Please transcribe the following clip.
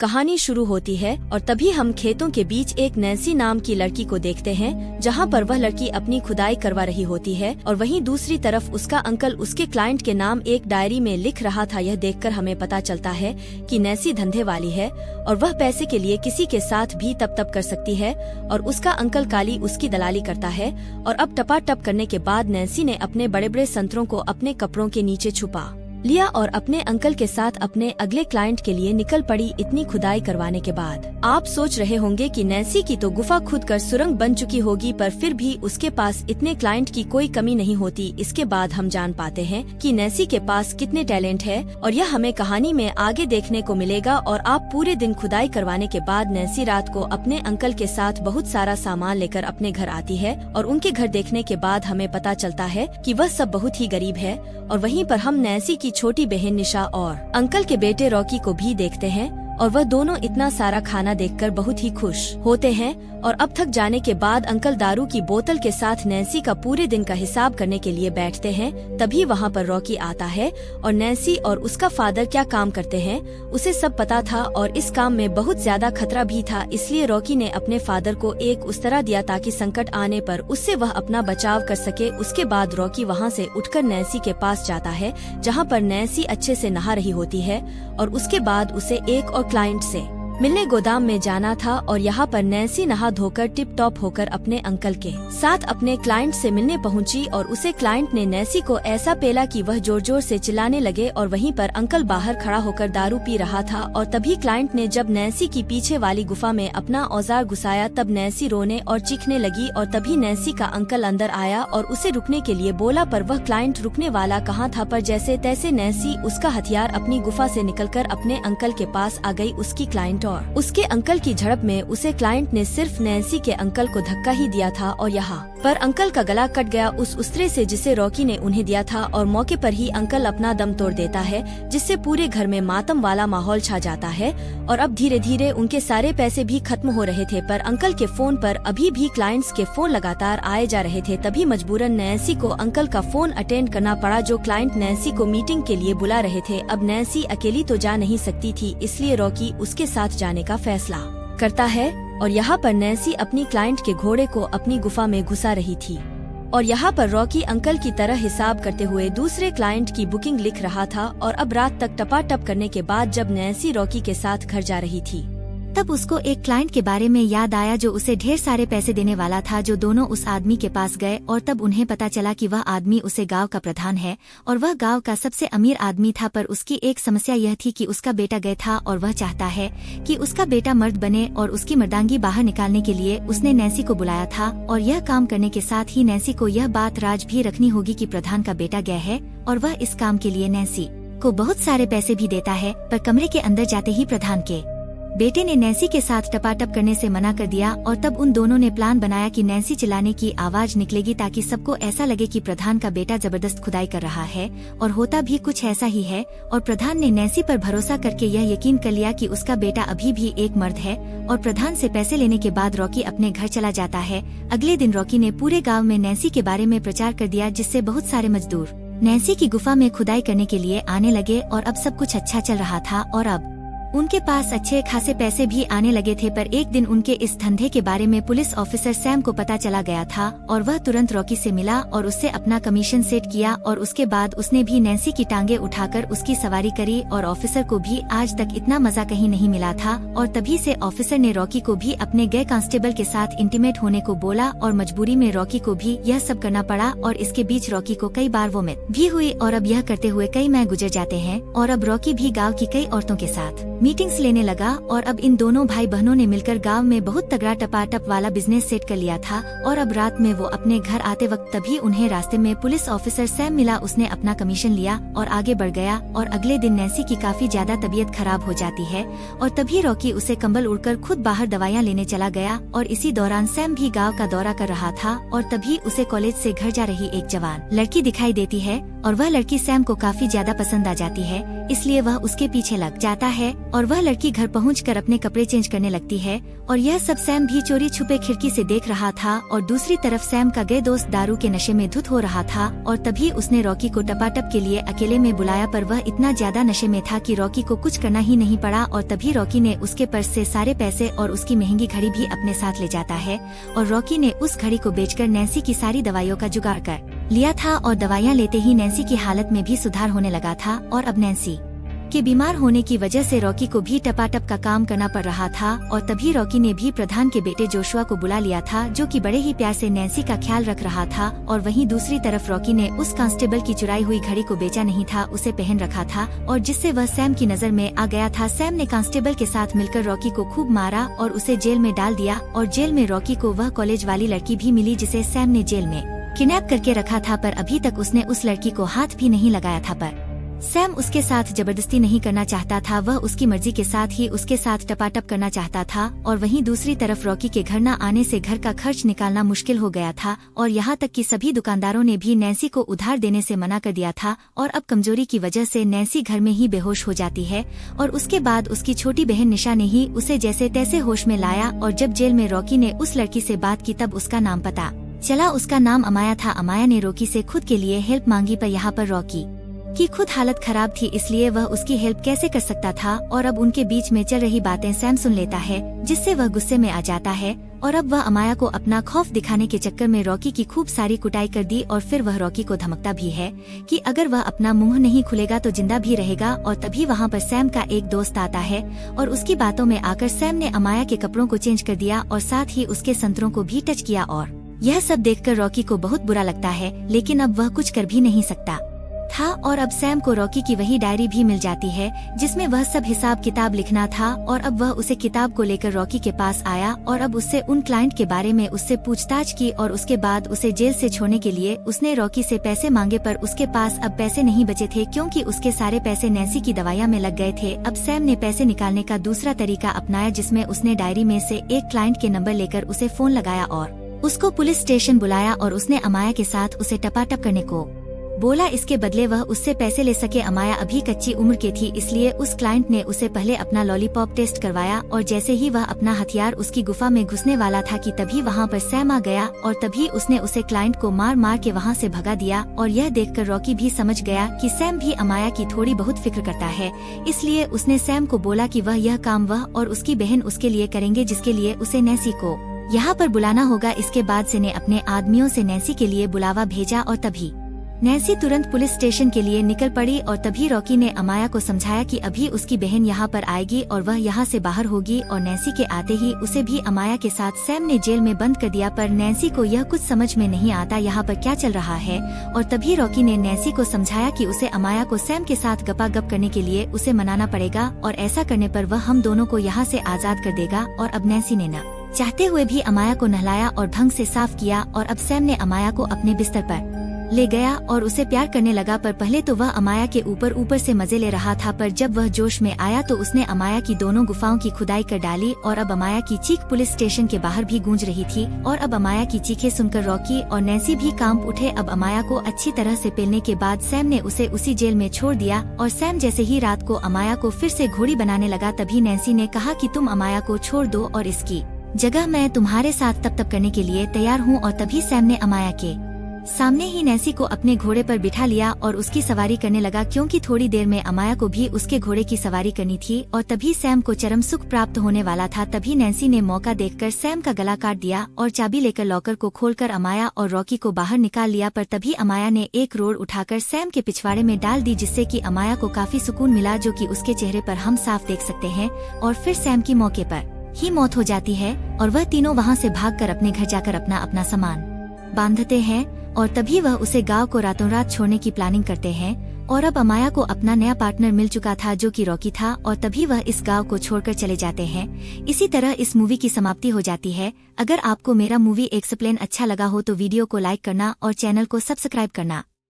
कहानी शुरू होती है और तभी हम खेतों के बीच एक नैन्सी नाम की लड़की को देखते हैं, जहां पर वह लड़की अपनी खुदाई करवा रही होती है और वहीं दूसरी तरफ उसका अंकल उसके क्लाइंट के नाम एक डायरी में लिख रहा था। यह देखकर हमें पता चलता है कि नैन्सी धंधे वाली है और वह पैसे के लिए किसी के साथ भी तप कर सकती है और उसका अंकल काली उसकी दलाली करता है। और अब टपाटप करने के बाद नैन्सी ने अपने बड़े बड़े संतरों को अपने कपड़ों के नीचे छुपा लिया और अपने अंकल के साथ अपने अगले क्लाइंट के लिए निकल पड़ी। इतनी खुदाई करवाने के बाद आप सोच रहे होंगे कि नैन्सी की तो गुफा खुद कर सुरंग बन चुकी होगी, पर फिर भी उसके पास इतने क्लाइंट की कोई कमी नहीं होती। इसके बाद हम जान पाते हैं कि नैन्सी के पास कितने टैलेंट है और यह हमें कहानी में आगे देखने को मिलेगा। और आप पूरे दिन खुदाई करवाने के बाद नैन्सी रात को अपने अंकल के साथ बहुत सारा सामान लेकर अपने घर आती है और उनके घर देखने के बाद हमें पता चलता है कि वह सब बहुत ही गरीब है। और वहीं पर हम नैन्सी की छोटी बहन निशा और अंकल के बेटे रॉकी को भी देखते हैं और वह दोनों इतना सारा खाना देखकर बहुत ही खुश होते हैं। और अब थक जाने के बाद अंकल दारू की बोतल के साथ नैन्सी का पूरे दिन का हिसाब करने के लिए बैठते हैं। तभी वहाँ पर रॉकी आता है और नैन्सी और उसका फादर क्या काम करते हैं उसे सब पता था और इस काम में बहुत ज्यादा खतरा भी था। इसलिए रॉकी ने अपने फादर को एक उस्तरा दिया ताकि संकट आने पर उससे वह अपना बचाव कर सके। उसके बाद रॉकी वहाँ से उठकर नैन्सी के पास जाता है, जहाँ पर नैन्सी अच्छे से नहा रही होती है और उसके बाद उसे एक और क्लाइंट से मिलने गोदाम में जाना था। और यहाँ पर नैन्सी नहा धोकर टिप टॉप होकर अपने अंकल के साथ अपने क्लाइंट से मिलने पहुँची और उसे क्लाइंट ने नैन्सी को ऐसा पेला कि वह जोर जोर से चिल्लाने लगे। और वहीं पर अंकल बाहर खड़ा होकर दारू पी रहा था और तभी क्लाइंट ने जब नैन्सी की पीछे वाली गुफा में अपना औजार घुसाया तब नैन्सी रोने और चीखने लगी। और तभी नैन्सी का अंकल अंदर आया और उसे रुकने के लिए बोला, पर वह क्लाइंट रुकने वाला कहाँ था। पर जैसे तैसे नैन्सी उसका हथियार अपनी गुफा से निकलकर अपने अंकल के पास आ गई। उसकी क्लाइंट और उसके अंकल की झड़प में उसे क्लाइंट ने सिर्फ नैन्सी के अंकल को धक्का ही दिया था और यहाँ पर अंकल का गला कट गया उस उस्तरे से जिसे रॉकी ने उन्हें दिया था। और मौके पर ही अंकल अपना दम तोड़ देता है, जिससे पूरे घर में मातम वाला माहौल छा जाता है। और अब धीरे धीरे उनके सारे पैसे भी खत्म हो रहे थे, पर अंकल के फोन पर अभी भी क्लाइंट्स के फोन लगातार आए जा रहे थे। तभी मजबूरन नैन्सी को अंकल का फोन अटेंड करना पड़ा, जो क्लाइंट नैन्सी को मीटिंग के लिए बुला रहे थे। अब नैन्सी अकेली तो जा नहीं सकती थी, इसलिए रॉकी उसके साथ जाने का फैसला करता है। और यहाँ पर नैन्सी अपनी क्लाइंट के घोड़े को अपनी गुफा में घुसा रही थी और यहाँ पर रॉकी अंकल की तरह हिसाब करते हुए दूसरे क्लाइंट की बुकिंग लिख रहा था। और अब रात तक टपाटप करने के बाद जब नैन्सी रॉकी के साथ घर जा रही थी तब उसको एक क्लाइंट के बारे में याद आया जो उसे ढेर सारे पैसे देने वाला था। जो दोनों उस आदमी के पास गए और तब उन्हें पता चला कि वह आदमी उसे गांव का प्रधान है और वह गांव का सबसे अमीर आदमी था। पर उसकी एक समस्या यह थी कि उसका बेटा गया था और वह चाहता है कि उसका बेटा मर्द बने और उसकी मर्दांगी बाहर निकालने के लिए उसने नैन्सी को बुलाया था। और यह काम करने के साथ ही नैन्सी को यह बात राज भी रखनी होगी कि प्रधान का बेटा गया है और वह इस काम के लिए नैन्सी को बहुत सारे पैसे भी देता है। पर कमरे के अंदर जाते ही प्रधान के बेटे ने नैन्सी के साथ टपाटप करने से मना कर दिया। और तब उन दोनों ने प्लान बनाया कि नैन्सी चिल्लाने की आवाज निकलेगी ताकि सबको ऐसा लगे कि प्रधान का बेटा जबरदस्त खुदाई कर रहा है। और होता भी कुछ ऐसा ही है। और प्रधान ने नैन्सी पर भरोसा करके यह यकीन कर लिया कि उसका बेटा अभी भी एक मर्द है। और प्रधान से पैसे लेने के बाद रॉकी अपने घर चला जाता है। अगले दिन रॉकी ने पूरे गाँव में नैन्सी के बारे में प्रचार कर दिया, जिससे बहुत सारे मजदूर नैन्सी की गुफा में खुदाई करने के लिए आने लगे। और अब सब कुछ अच्छा चल रहा था और अब उनके पास अच्छे खासे पैसे भी आने लगे थे। पर एक दिन उनके इस धंधे के बारे में पुलिस ऑफिसर सैम को पता चला गया था और वह तुरंत रॉकी से मिला और उससे अपना कमीशन सेट किया। और उसके बाद उसने भी नैन्सी की टांगे उठाकर उसकी सवारी करी और ऑफिसर को भी आज तक इतना मजा कहीं नहीं मिला था। और तभी से ऑफिसर ने रॉकी को भी अपने गए कांस्टेबल के साथ इंटीमेट होने को बोला और मजबूरी में रॉकी को भी यह सब करना पड़ा। और इसके बीच रॉकी को कई बार वोमिट भी हुई और अब यह करते हुए कई माह गुजर जाते हैं। और अब रॉकी भी गाँव की कई औरतों के साथ मीटिंग्स लेने लगा। और अब इन दोनों भाई बहनों ने मिलकर गांव में बहुत तगड़ा टपाटप वाला बिजनेस सेट कर लिया था। और अब रात में वो अपने घर आते वक्त तभी उन्हें रास्ते में पुलिस ऑफिसर सैम मिला। उसने अपना कमीशन लिया और आगे बढ़ गया। और अगले दिन नैन्सी की काफी ज्यादा तबीयत खराब हो जाती है और तभी रॉकी उसे कंबल उड़कर खुद बाहर दवाइयाँ लेने चला गया। और इसी दौरान सैम भी गाँव का दौरा कर रहा था और तभी उसे कॉलेज से घर जा रही एक जवान लड़की दिखाई देती है और वह लड़की सैम को काफी ज्यादा पसंद आ जाती है, इसलिए वह उसके पीछे लग जाता है। और वह लड़की घर पहुंचकर अपने कपड़े चेंज करने लगती है और यह सब सैम भी चोरी छुपे खिड़की से देख रहा था। और दूसरी तरफ सैम का गए दोस्त दारू के नशे में धुत हो रहा था और तभी उसने रॉकी को टपाटप के लिए अकेले में बुलाया, पर वह इतना ज्यादा नशे में था कि रॉकी को कुछ करना ही नहीं पड़ा। और तभी रॉकी ने उसके पर्स से सारे पैसे और उसकी महंगी घड़ी भी अपने साथ ले जाता है और रॉकी ने उस घड़ी को बेचकर नैन्सी की सारी दवाइयों का जुगाड़ कर लिया था और दवाइयाँ लेते ही नैन्सी की हालत में भी सुधार होने लगा था। और अब नैन्सी के बीमार होने की वजह से रॉकी को भी टपाटप का काम करना पड़ रहा था। और तभी रॉकी ने भी प्रधान के बेटे जोशुआ को बुला लिया था, जो कि बड़े ही प्यार से नैन्सी का ख्याल रख रहा था। और वहीं दूसरी तरफ रॉकी ने उस कांस्टेबल की चुराई हुई घड़ी को बेचा नहीं था, उसे पहन रखा था और जिससे वह सैम की नजर में आ गया था। सैम ने कांस्टेबल के साथ मिलकर रॉकी को खूब मारा और उसे जेल में डाल दिया। और जेल में रॉकी को वह कॉलेज वाली लड़की भी मिली जिसे सैम ने जेल में किडनैप करके रखा था, पर अभी तक उसने उस लड़की को हाथ भी नहीं लगाया था। पर सैम उसके साथ जबरदस्ती नहीं करना चाहता था, वह उसकी मर्जी के साथ ही उसके साथ टपाटप करना चाहता था। और वहीं दूसरी तरफ रॉकी के घर न आने से घर का खर्च निकालना मुश्किल हो गया था और यहाँ तक कि सभी दुकानदारों ने भी नैन्सी को उधार देने से मना कर दिया था। और अब कमजोरी की वजह से नैन्सी घर में ही बेहोश हो जाती है और उसके बाद उसकी छोटी बहन निशा ने ही उसे जैसे तैसे होश में लाया। और जब जेल में रॉकी ने उस लड़की से बात की तब उसका नाम पता चला, उसका नाम अमाया था। अमाया ने रॉकी से खुद के लिए हेल्प मांगी, पर यहाँ पर रॉकी की खुद हालत खराब थी, इसलिए वह उसकी हेल्प कैसे कर सकता था। और अब उनके बीच में चल रही बातें सैम सुन लेता है, जिससे वह गुस्से में आ जाता है और अब वह अमाया को अपना खौफ दिखाने के चक्कर में रॉकी की खूब सारी कुटाई कर दी। और फिर वह रॉकी को धमकता भी है कि अगर वह अपना मुंह नहीं खुलेगा तो जिंदा भी रहेगा। और तभी वहाँ पर सैम का एक दोस्त आता है और उसकी बातों में आकर सैम ने अमाया के कपड़ों को चेंज कर दिया और साथ ही उसके संतरों को भी टच किया। और यह सब देखकर रॉकी को बहुत बुरा लगता है, लेकिन अब वह कुछ कर भी नहीं सकता था। और अब सैम को रॉकी की वही डायरी भी मिल जाती है जिसमें वह सब हिसाब किताब लिखना था। और अब वह उसे किताब को लेकर रॉकी के पास आया और अब उससे उन क्लाइंट के बारे में उससे पूछताछ की और उसके बाद उसे जेल से छोड़ने के लिए उसने रॉकी से पैसे मांगे, पर उसके पास अब पैसे नहीं बचे थे क्योंकि उसके सारे पैसे नैन्सी की दवाइयाँ में लग गए थे। अब सैम ने पैसे निकालने का दूसरा तरीका अपनाया, जिसमें उसने डायरी में से एक क्लाइंट के नंबर लेकर उसे फोन लगाया और उसको पुलिस स्टेशन बुलाया और उसने अमाया के साथ उसे टपाटप करने को बोला। इसके बदले वह उससे पैसे ले सके। अमाया अभी कच्ची उम्र की थी, इसलिए उस क्लाइंट ने उसे पहले अपना लॉलीपॉप टेस्ट करवाया और जैसे ही वह अपना हथियार उसकी गुफा में घुसने वाला था कि तभी वहाँ पर सैम आ गया और तभी उसने उसे क्लाइंट को मार मार के वहाँ से भगा दिया। और यह देखकर रॉकी भी समझ गया कि सैम भी अमाया की थोड़ी बहुत फिक्र करता है, इसलिए उसने सैम को बोला कि वह यह काम वह और उसकी बहन उसके लिए करेंगे, जिसके लिए उसे नैन्सी को यहाँ पर बुलाना होगा। इसके बाद से ने अपने आदमियों से नैन्सी के लिए बुलावा भेजा और तभी नैन्सी तुरंत पुलिस स्टेशन के लिए निकल पड़ी। और तभी रॉकी ने अमाया को समझाया कि अभी उसकी बहन यहाँ पर आएगी और वह यहाँ से बाहर होगी। और नैन्सी के आते ही उसे भी अमाया के साथ सैम ने जेल में बंद कर दिया, पर नैन्सी को यह कुछ समझ में नहीं आता यहाँ पर क्या चल रहा है। और तभी रॉकी ने नैन्सी को समझाया कि उसे अमाया को सैम के साथ गपागप करने के लिए उसे मनाना पड़ेगा और ऐसा करने पर वह हम दोनों को यहाँ से आजाद कर देगा। और अब नैन्सी ने न चाहते हुए भी अमाया को नहलाया और ढंग से साफ किया और अब सैम ने अमाया को अपने बिस्तर पर ले गया और उसे प्यार करने लगा। पर पहले तो वह अमाया के ऊपर से मजे ले रहा था, पर जब वह जोश में आया तो उसने अमाया की दोनों गुफाओं की खुदाई कर डाली और अब अमाया की चीख पुलिस स्टेशन के बाहर भी गूंज रही थी। और अब अमाया की चीखें सुनकर रॉकी और नैन्सी भी कांप उठे। अब अमाया को अच्छी तरह से पेलने के बाद सैम ने उसे उसी जेल में छोड़ दिया और सैम जैसे ही रात को अमाया को फिर से घोड़ी बनाने लगा, तभी नैन्सी ने कहा कि तुम अमाया को छोड़ दो और इसकी जगह मैं तुम्हारे साथ तप करने के लिए तैयार हूँ। और तभी सैम ने अमाया के सामने ही नैन्सी को अपने घोड़े पर बिठा लिया और उसकी सवारी करने लगा, क्योंकि थोड़ी देर में अमाया को भी उसके घोड़े की सवारी करनी थी। और तभी सैम को चरम सुख प्राप्त होने वाला था। तभी नैन्सी ने मौका देखकर सैम का गला काट दिया और चाबी लेकर लॉकर को खोलकर अमाया और रॉकी को बाहर निकाल लिया। पर तभी अमाया ने एक रोड उठाकर सैम के पिछवाड़े में डाल दी, जिससे कि अमाया को काफी सुकून मिला, जो कि उसके चेहरे पर हम साफ देख सकते हैं। और फिर सैम की मौके पर ही मौत हो जाती है और वह तीनों वहाँ से भागकर अपने घर जाकर अपना सामान बांधते हैं। और तभी वह उसे गांव को रातों रात छोड़ने की प्लानिंग करते हैं। और अब अमाया को अपना नया पार्टनर मिल चुका था, जो कि रॉकी था, और तभी वह इस गांव को छोड़कर चले जाते हैं। इसी तरह इस मूवी की समाप्ति हो जाती है। अगर आपको मेरा मूवी एक्सप्लेन अच्छा लगा हो तो वीडियो को लाइक करना और चैनल को सब्सक्राइब करना।